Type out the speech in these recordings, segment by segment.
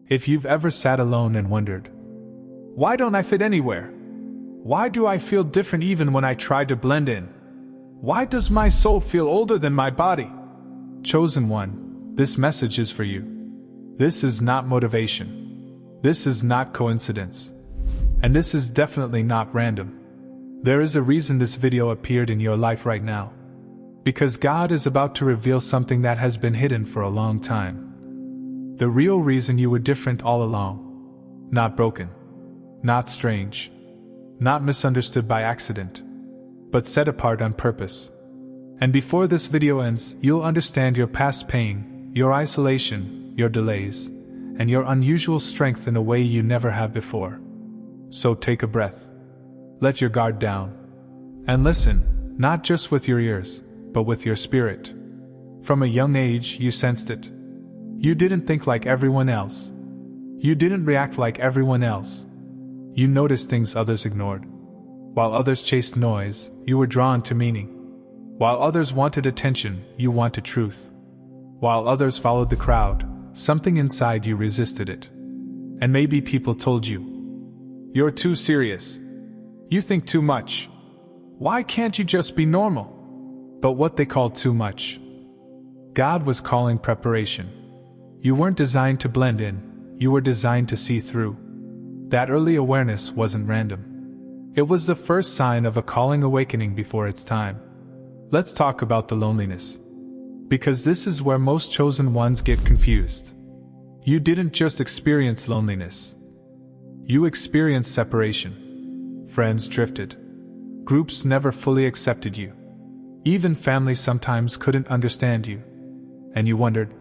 If you've ever sat alone and wondered, why don't I fit anywhere? Why do I feel different even when I try to blend in? Why does my soul feel older than my body? Chosen one, this message is for you. This is not motivation. This is not coincidence. And this is definitely not random. There is a reason this video appeared in your life right now. Because God is about to reveal something that has been hidden for a long time. The real reason you were different all along. Not broken. Not strange. Not misunderstood by accident. But set apart on purpose. And before this video ends, you'll understand your past pain, your isolation, your delays, and your unusual strength in a way you never have before. So take a breath. Let your guard down. And listen, not just with your ears, but with your spirit. From a young age, you sensed it. You didn't think like everyone else. You didn't react like everyone else. You noticed things others ignored. While others chased noise, you were drawn to meaning. While others wanted attention, you wanted truth. While others followed the crowd, something inside you resisted it. And maybe people told you, "You're too serious. You think too much. Why can't you just be normal?" But what they called too much, God was calling preparation. You weren't designed to blend in, you were designed to see through. That early awareness wasn't random. It was the first sign of a calling awakening before its time. Let's talk about the loneliness. Because this is where most chosen ones get confused. You didn't just experience loneliness. You experienced separation. Friends drifted. Groups never fully accepted you. Even family sometimes couldn't understand you. And you wondered,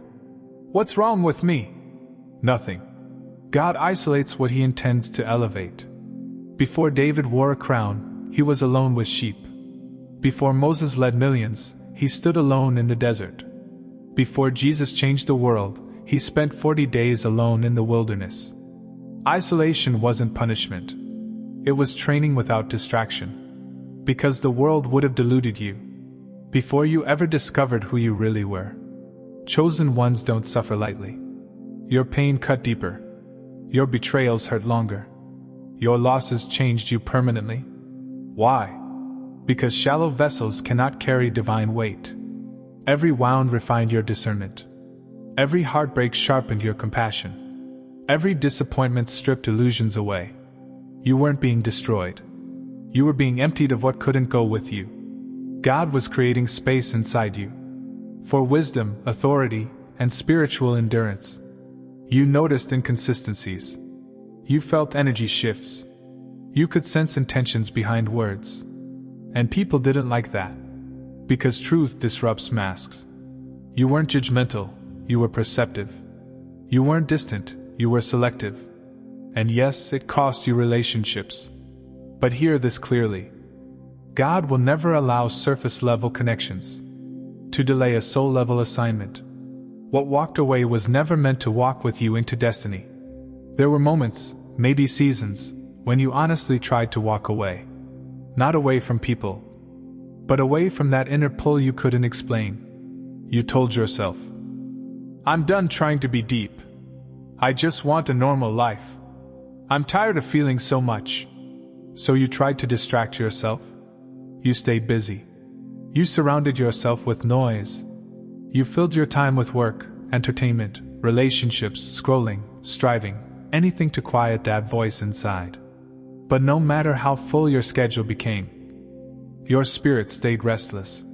what's wrong with me? Nothing. God isolates what he intends to elevate. Before David wore a crown, he was alone with sheep. Before Moses led millions, he stood alone in the desert. Before Jesus changed the world, he spent 40 days alone in the wilderness. Isolation wasn't punishment. It was training without distraction. Because the world would have deluded you. Before you ever discovered who you really were. Chosen ones don't suffer lightly. Your pain cut deeper. Your betrayals hurt longer. Your losses changed you permanently. Why? Because shallow vessels cannot carry divine weight. Every wound refined your discernment. Every heartbreak sharpened your compassion. Every disappointment stripped illusions away. You weren't being destroyed. You were being emptied of what couldn't go with you. God was creating space inside you. For wisdom, authority, and spiritual endurance. You noticed inconsistencies. You felt energy shifts. You could sense intentions behind words. And people didn't like that. Because truth disrupts masks. You weren't judgmental, you were perceptive. You weren't distant, you were selective. And yes, it cost you relationships. But hear this clearly. God will never allow surface-level connections to delay a soul-level assignment. What walked away was never meant to walk with you into destiny. There were moments, maybe seasons, when you honestly tried to walk away. Not away from people, but away from that inner pull you couldn't explain. You told yourself, "I'm done trying to be deep. I just want a normal life. I'm tired of feeling so much." So you tried to distract yourself. You stayed busy. You surrounded yourself with noise. You filled your time with work, entertainment, relationships, scrolling, striving, anything to quiet that voice inside. But no matter how full your schedule became, your spirit stayed restless.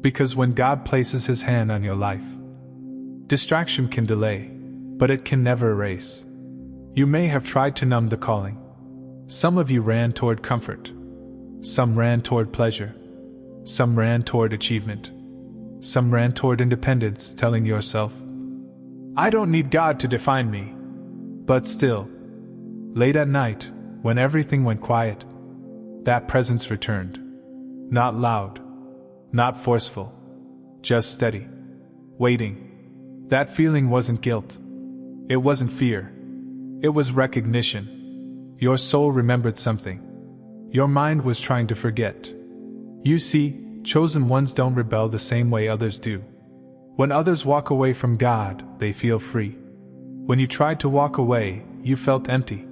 Because when God places his hand on your life, distraction can delay, but it can never erase. You may have tried to numb the calling. Some of you ran toward comfort. Some ran toward pleasure. Some ran toward achievement. Some ran toward independence, telling yourself, "I don't need God to define me." But still, late at night, when everything went quiet, that presence returned. Not loud, not forceful, just steady, waiting. That feeling wasn't guilt. It wasn't fear. It was recognition. Your soul remembered something. Your mind was trying to forget. You see, chosen ones don't rebel the same way others do. When others walk away from God, they feel free. When you tried to walk away, you felt empty.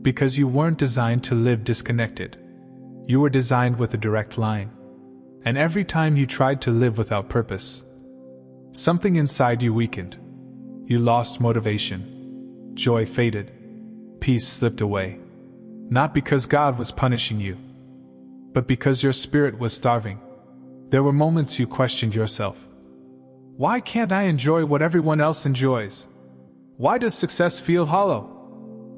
Because you weren't designed to live disconnected. You were designed with a direct line. And every time you tried to live without purpose, something inside you weakened. You lost motivation. Joy faded. Peace slipped away. Not because God was punishing you, but because your spirit was starving. There were moments you questioned yourself. Why can't I enjoy what everyone else enjoys? Why does success feel hollow?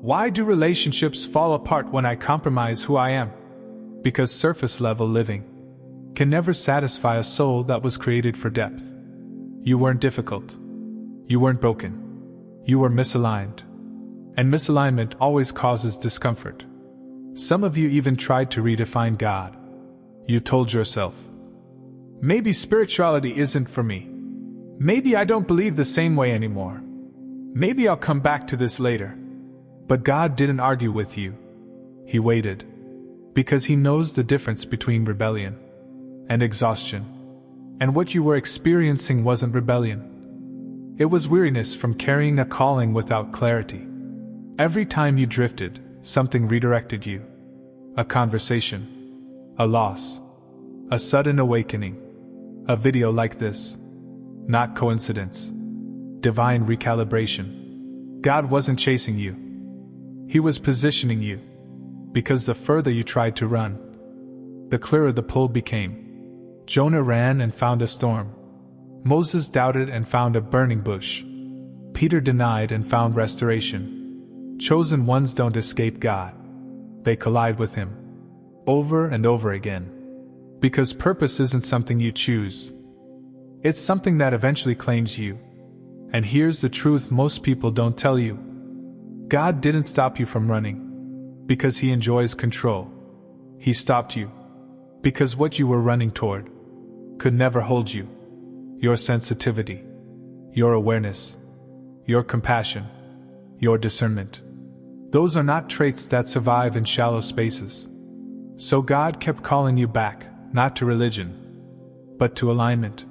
Why do relationships fall apart when I compromise who I am? Because surface-level living can never satisfy a soul that was created for depth. You weren't difficult. You weren't broken. You were misaligned. And misalignment always causes discomfort. Some of you even tried to redefine God. You told yourself, maybe spirituality isn't for me. Maybe I don't believe the same way anymore. Maybe I'll come back to this later. But God didn't argue with you. He waited. Because He knows the difference between rebellion and exhaustion. And what you were experiencing wasn't rebellion. It was weariness from carrying a calling without clarity. Every time you drifted, something redirected you. A conversation. A loss. A sudden awakening. A video like this. Not coincidence. Divine recalibration. God wasn't chasing you. He was positioning you. Because the further you tried to run, the clearer the pull became. Jonah ran and found a storm. Moses doubted and found a burning bush. Peter denied and found restoration. Chosen ones don't escape God. They collide with Him. Over and over again. Because purpose isn't something you choose. It's something that eventually claims you. And here's the truth most people don't tell you. God didn't stop you from running. Because He enjoys control. He stopped you. Because what you were running toward could never hold you. Your sensitivity. Your awareness. Your compassion. Your discernment. Those are not traits that survive in shallow spaces. So God kept calling you back, not to religion, but to alignment.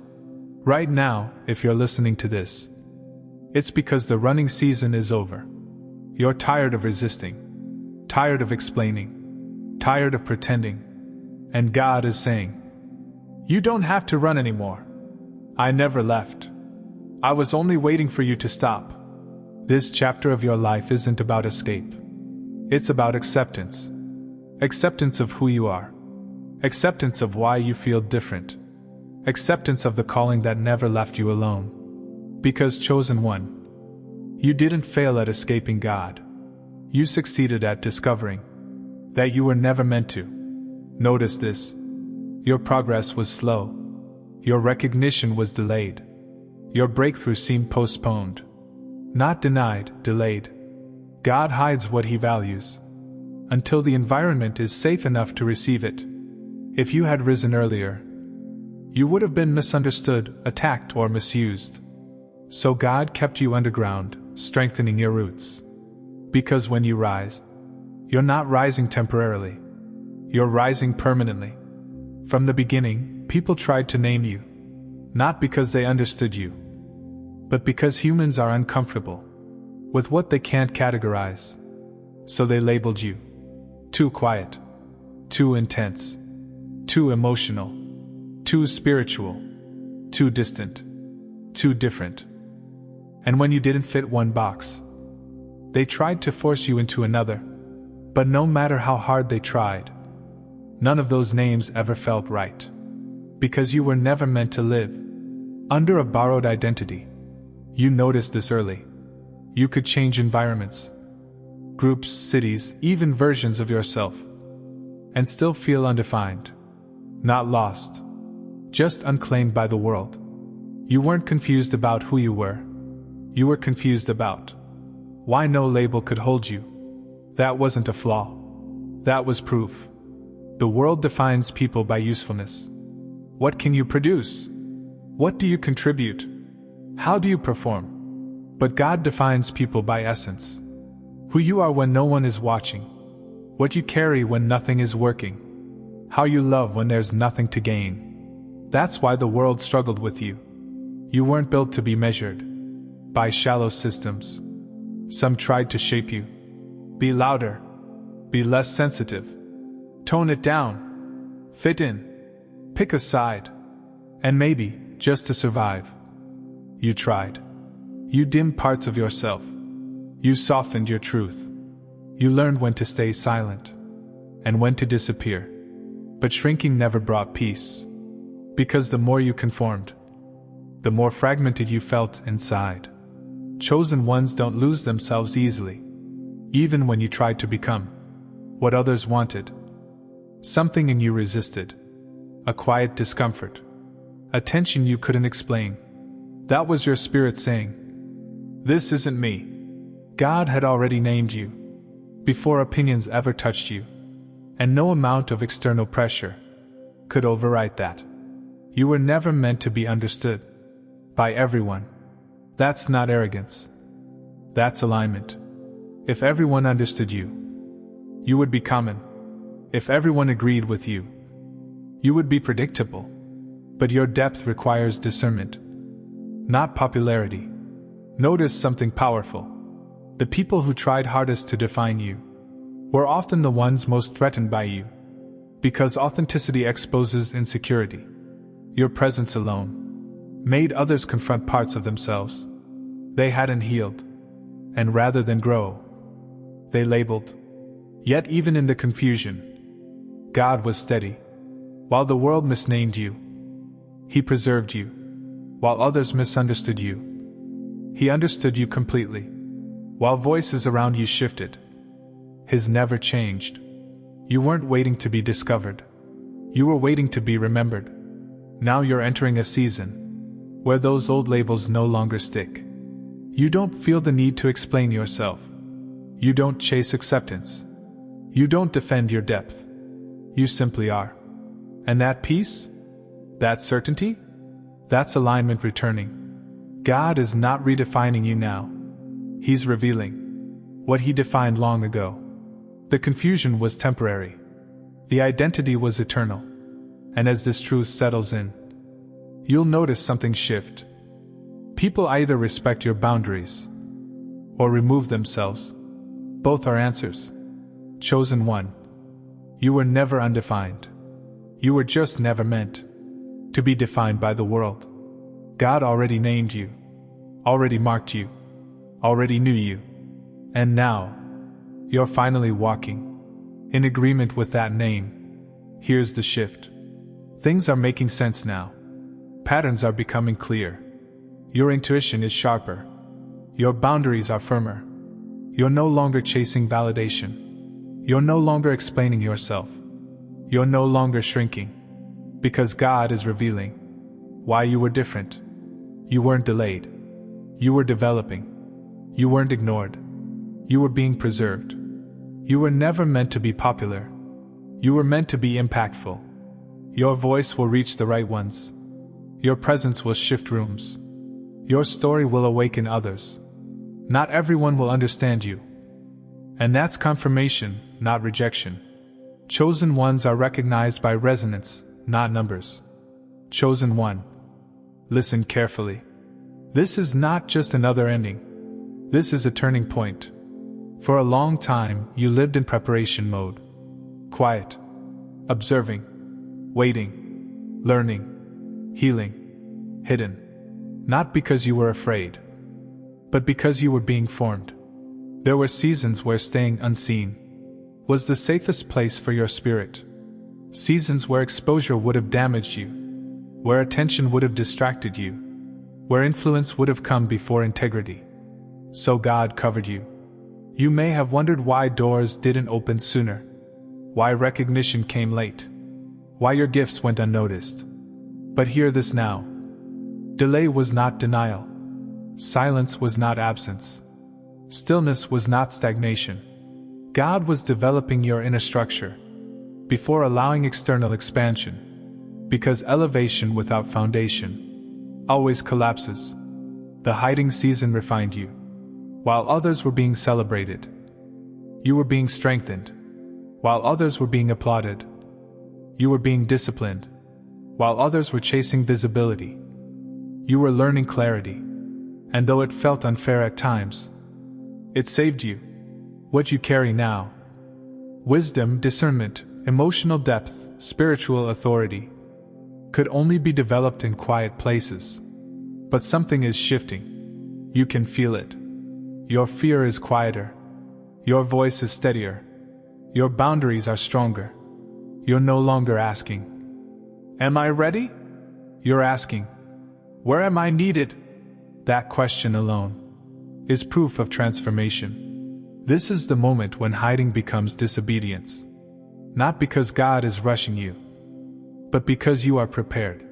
Right now, if you're listening to this, it's because the running season is over. You're tired of resisting, tired of explaining, tired of pretending, and God is saying, you don't have to run anymore. I never left. I was only waiting for you to stop. This chapter of your life isn't about escape. It's about acceptance. Acceptance of who you are. Acceptance of why you feel different. Acceptance of the calling that never left you alone. Because chosen one, you didn't fail at escaping God. You succeeded at discovering that you were never meant to. Notice this. Your progress was slow. Your recognition was delayed. Your breakthrough seemed postponed. Not denied, delayed. God hides what He values until the environment is safe enough to receive it. If you had risen earlier, you would have been misunderstood, attacked, or misused. So God kept you underground, strengthening your roots. Because when you rise, you're not rising temporarily. You're rising permanently. From the beginning, people tried to name you. Not because they understood you, but because humans are uncomfortable with what they can't categorize. So they labeled you. Too quiet. Too intense. Too emotional. Too spiritual. Too distant. Too different. And when you didn't fit one box, they tried to force you into another. But no matter how hard they tried, none of those names ever felt right. Because you were never meant to live under a borrowed identity. You noticed this early. You could change environments, groups, cities, even versions of yourself, and still feel undefined. Not lost. Just unclaimed by the world. You weren't confused about who you were. You were confused about why no label could hold you. That wasn't a flaw. That was proof. The world defines people by usefulness. What can you produce? What do you contribute? How do you perform? But God defines people by essence. Who you are when no one is watching. What you carry when nothing is working. How you love when there's nothing to gain. That's why the world struggled with you. You weren't built to be measured by shallow systems. Some tried to shape you. Be louder. Be less sensitive. Tone it down. Fit in. Pick a side. And maybe, just to survive. You tried. You dimmed parts of yourself. You softened your truth. You learned when to stay silent. And when to disappear. But shrinking never brought peace. Because the more you conformed, the more fragmented you felt inside. Chosen ones don't lose themselves easily. Even when you tried to become what others wanted. Something in you resisted. A quiet discomfort. A tension you couldn't explain. That was your spirit saying, "This isn't me." God had already named you, before opinions ever touched you. And no amount of external pressure could overwrite that. You were never meant to be understood by everyone. That's not arrogance. That's alignment. If everyone understood you, you would be common. If everyone agreed with you, you would be predictable. But your depth requires discernment, not popularity. Notice something powerful. The people who tried hardest to define you were often the ones most threatened by you. Because authenticity exposes insecurity. Your presence alone made others confront parts of themselves they hadn't healed. And rather than grow, they labeled. Yet even in the confusion, God was steady. While the world misnamed you, He preserved you. While others misunderstood you, He understood you completely. While voices around you shifted, His never changed. You weren't waiting to be discovered. You were waiting to be remembered. Now you're entering a season where those old labels no longer stick. You don't feel the need to explain yourself. You don't chase acceptance. You don't defend your depth. You simply are. And that peace? That certainty? That's alignment returning. God is not redefining you now. He's revealing what He defined long ago. The confusion was temporary. The identity was eternal. And as this truth settles in, you'll notice something shift. People either respect your boundaries or remove themselves. Both are answers. Chosen one. You were never undefined. You were just never meant to be defined by the world. God already named you, already marked you, already knew you. And now, you're finally walking in agreement with that name. Here's the shift. Things are making sense now. Patterns are becoming clear. Your intuition is sharper. Your boundaries are firmer. You're no longer chasing validation. You're no longer explaining yourself. You're no longer shrinking. Because God is revealing why you were different. You weren't delayed. You were developing. You weren't ignored. You were being preserved. You were never meant to be popular. You were meant to be impactful. Your voice will reach the right ones. Your presence will shift rooms. Your story will awaken others. Not everyone will understand you. And that's confirmation, not rejection. Chosen ones are recognized by resonance, not numbers. Chosen one. Listen carefully. This is not just another ending. This is a turning point. For a long time, you lived in preparation mode. Quiet. Observing. Waiting. Learning. Healing. Hidden. Not because you were afraid, but because you were being formed. There were seasons where staying unseen was the safest place for your spirit. Seasons where exposure would have damaged you, where attention would have distracted you, where influence would have come before integrity. So God covered you. You may have wondered why doors didn't open sooner, why recognition came late, why your gifts went unnoticed. But hear this now. Delay was not denial. Silence was not absence. Stillness was not stagnation. God was developing your inner structure before allowing external expansion. Because elevation without foundation always collapses. The hiding season refined you. While others were being celebrated, you were being strengthened. While others were being applauded, you were being disciplined. While others were chasing visibility, you were learning clarity. And though it felt unfair at times, It saved you. What you carry now, wisdom, discernment, emotional depth, spiritual authority, could only be developed in quiet places. But something is shifting. You can feel it. Your fear is quieter. Your voice is steadier. Your boundaries are stronger. You're no longer asking, "Am I ready?" You're asking, "Where am I needed?" That question alone is proof of transformation. This is the moment when hiding becomes disobedience. Not because God is rushing you, but because you are prepared.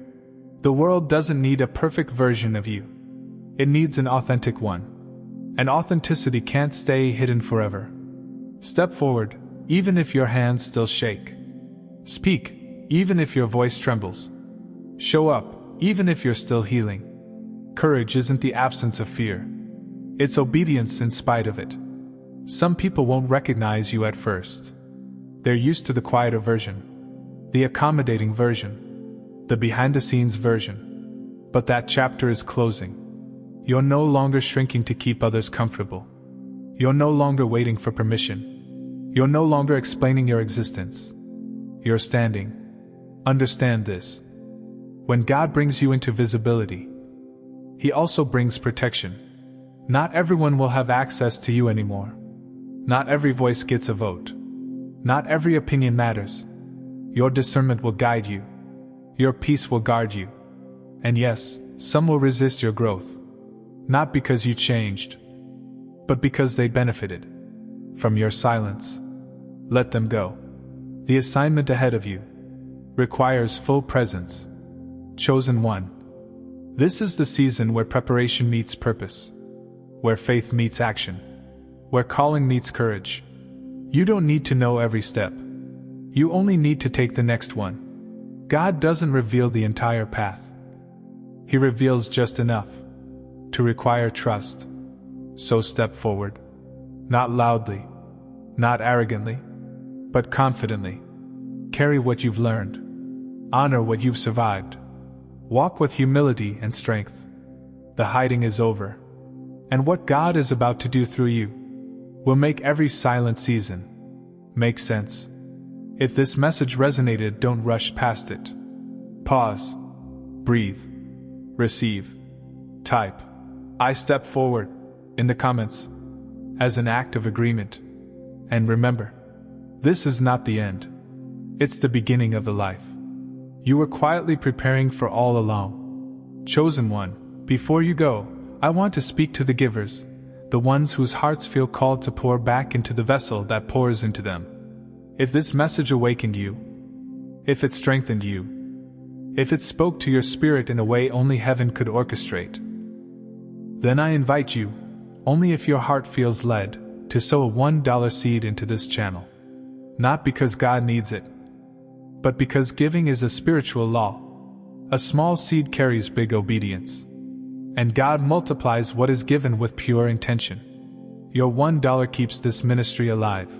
The world doesn't need a perfect version of you. It needs an authentic one. And authenticity can't stay hidden forever. Step forward, even if your hands still shake. Speak, even if your voice trembles. Show up, even if you're still healing. Courage isn't the absence of fear. It's obedience in spite of it. Some people won't recognize you at first. They're used to the quieter version, the accommodating version, the behind-the-scenes version. But that chapter is closing. You're no longer shrinking to keep others comfortable. You're no longer waiting for permission. You're no longer explaining your existence. You're standing. Understand this. When God brings you into visibility, He also brings protection. Not everyone will have access to you anymore. Not every voice gets a vote. Not every opinion matters. Your discernment will guide you. Your peace will guard you. And yes, some will resist your growth. Not because you changed, but because they benefited from your silence. Let them go. The assignment ahead of you requires full presence. Chosen one. This is the season where preparation meets purpose, where faith meets action, where calling meets courage. You don't need to know every step. You only need to take the next one. God doesn't reveal the entire path. He reveals just enough to require trust. So step forward. Not loudly, not arrogantly, but confidently. Carry what you've learned. Honor what you've survived. Walk with humility and strength. The hiding is over. And what God is about to do through you will make every silent season make sense. If this message resonated, don't rush past it. Pause. Breathe. Receive. Type, "I step forward," in the comments, as an act of agreement. And remember, this is not the end. It's the beginning of the life you were quietly preparing for all along. Chosen one, before you go, I want to speak to the givers, the ones whose hearts feel called to pour back into the vessel that pours into them. If this message awakened you, if it strengthened you, if it spoke to your spirit in a way only heaven could orchestrate, then I invite you, only if your heart feels led, to sow a $1 seed into this channel. Not because God needs it, but because giving is a spiritual law. A small seed carries big obedience. And God multiplies what is given with pure intention. Your $1 keeps this ministry alive,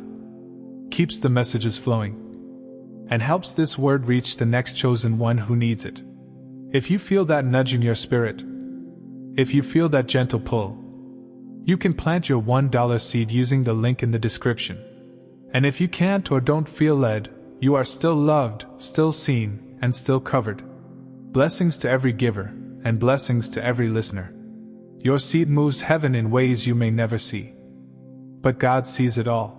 keeps the messages flowing, and helps this word reach the next chosen one who needs it. If you feel that nudge in your spirit, if you feel that gentle pull, you can plant your $1 seed using the link in the description. And if you can't or don't feel led, you are still loved, still seen, and still covered. Blessings to every giver, and blessings to every listener. Your seed moves heaven in ways you may never see. But God sees it all.